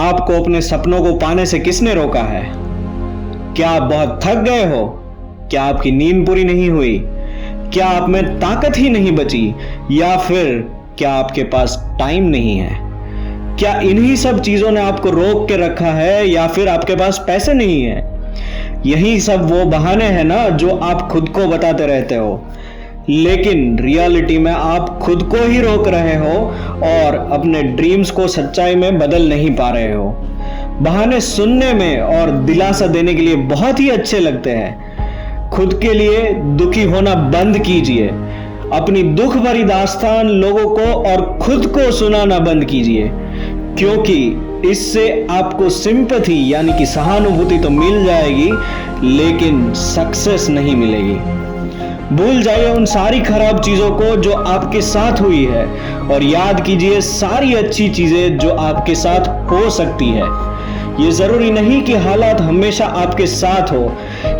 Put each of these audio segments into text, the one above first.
आपको अपने सपनों को पाने से किसने रोका है? क्या आप बहुत थक गए हो? क्या आपकी नींद पूरी नहीं हुई? क्या आप में ताकत ही नहीं बची? या फिर क्या आपके पास टाइम नहीं है? क्या इन्हीं सब चीजों ने आपको रोक के रखा है, या फिर आपके पास पैसे नहीं है? यही सब वो बहाने हैं ना जो आप खुद को बताते रहते हो, लेकिन रियलिटी में आप खुद को ही रोक रहे हो और अपने ड्रीम्स को सच्चाई में बदल नहीं पा रहे हो। बहाने सुनने में और दिलासा देने के लिए बहुत ही अच्छे लगते हैं। खुद के लिए दुखी होना बंद कीजिए। अपनी दुख भरी दास्तान लोगों को और खुद को सुनाना बंद कीजिए, क्योंकि इससे आपको सिंपैथी यानी कि सहानुभूति तो मिल जाएगी, लेकिन सक्सेस नहीं मिलेगी। भूल जाइए उन सारी खराब चीजों को जो आपके साथ हुई है और याद कीजिए सारी अच्छी चीजें जो आपके साथ हो सकती है। ये जरूरी नहीं कि हालात हमेशा आपके साथ हो,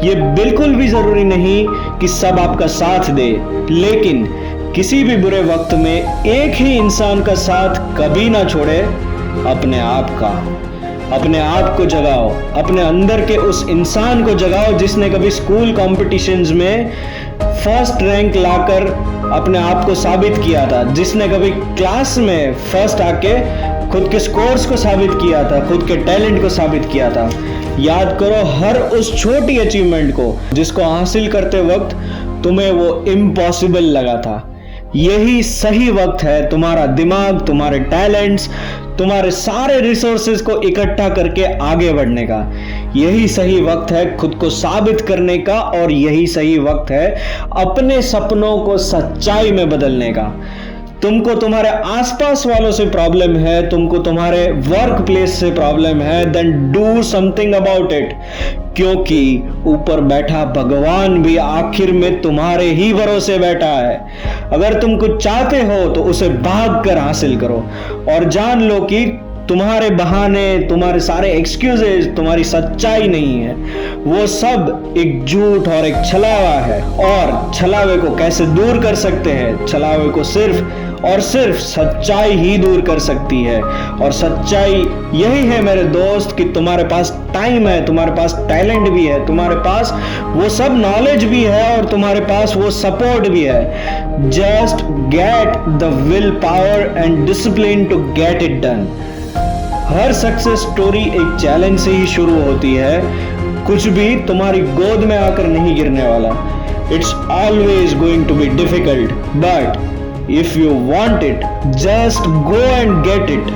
ये बिल्कुल भी जरूरी नहीं कि सब आपका साथ दे, लेकिन किसी भी बुरे वक्त में एक ही इंसान का साथ कभी ना छोड़े, अपने आप का। अपने आप को जगाओ, अपने अंदर के उस इंसान को जगाओ जिसने कभी स्कूल कॉम्पिटिशन्स में फर्स्ट रैंक लाकर अपने आप को साबित किया था, जिसने कभी क्लास में फर्स्ट आके खुद के स्कोर्स को साबित किया था, खुद के टैलेंट को साबित किया था। याद करो हर उस छोटी अचीवमेंट को जिसको हासिल करते वक्त तुम्हें वो इम्पॉसिबल लगा था। यही सही वक्त है तुम्हारा दिमाग, तुम्हारे टैलेंट्स, तुम्हारे सारे रिसोर्सेज को इकट्ठा करके आगे बढ़ने का। यही सही वक्त है खुद को साबित करने का, और यही सही वक्त है अपने सपनों को सच्चाई में बदलने का। तुमको तुम्हारे आसपास वालों से प्रॉब्लम है, तुमको तुम्हारे वर्क प्लेस से प्रॉब्लम है, then do something about it, क्योंकि ऊपर बैठा भगवान भी आखिर में तुम्हारे ही भरोसे बैठा है। अगर तुम कुछ चाहते हो तो उसे भाग कर हासिल करो, और जान लो कि तुम्हारे बहाने, तुम्हारे सारे एक्सक्यूजेज तुम्हारी सच्चाई नहीं है, वो सब एक झूठ और एक छलावा है। और छलावे को कैसे दूर कर सकते हैं? छलावे को सिर्फ और सिर्फ सच्चाई ही दूर कर सकती है, और सच्चाई यही है मेरे दोस्त कि तुम्हारे पास टाइम है, तुम्हारे पास टैलेंट भी है, तुम्हारे पास वो सब नॉलेज भी है, और तुम्हारे पास वो सपोर्ट भी है। Just get the will power and discipline to get it done. हर सक्सेस स्टोरी एक चैलेंज से ही शुरू होती है। कुछ भी तुम्हारी गोद में आकर नहीं गिरने वाला। It's always going to be difficult, but if you want it, just go and get it.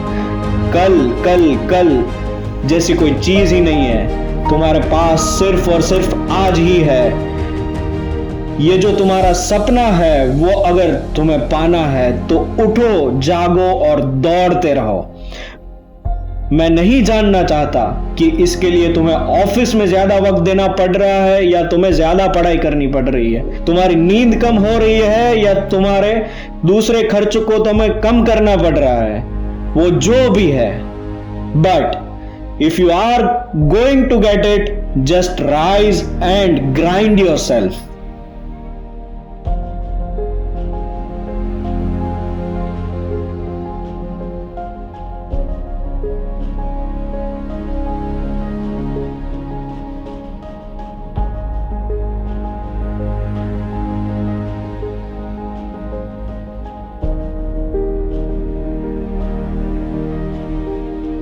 कल कल कल जैसी कोई चीज ही नहीं है, तुम्हारे पास सिर्फ और सिर्फ आज ही है। ये जो तुम्हारा सपना है वो अगर तुम्हें पाना है तो उठो, जागो और दौड़ते रहो। मैं नहीं जानना चाहता कि इसके लिए तुम्हें ऑफिस में ज्यादा वक्त देना पड़ रहा है या तुम्हें ज्यादा पढ़ाई करनी पड़ रही है, तुम्हारी नींद कम हो रही है या तुम्हारे दूसरे खर्च को तुम्हें कम करना पड़ रहा है, वो जो भी है। But if you are going to get it, just rise and grind yourself.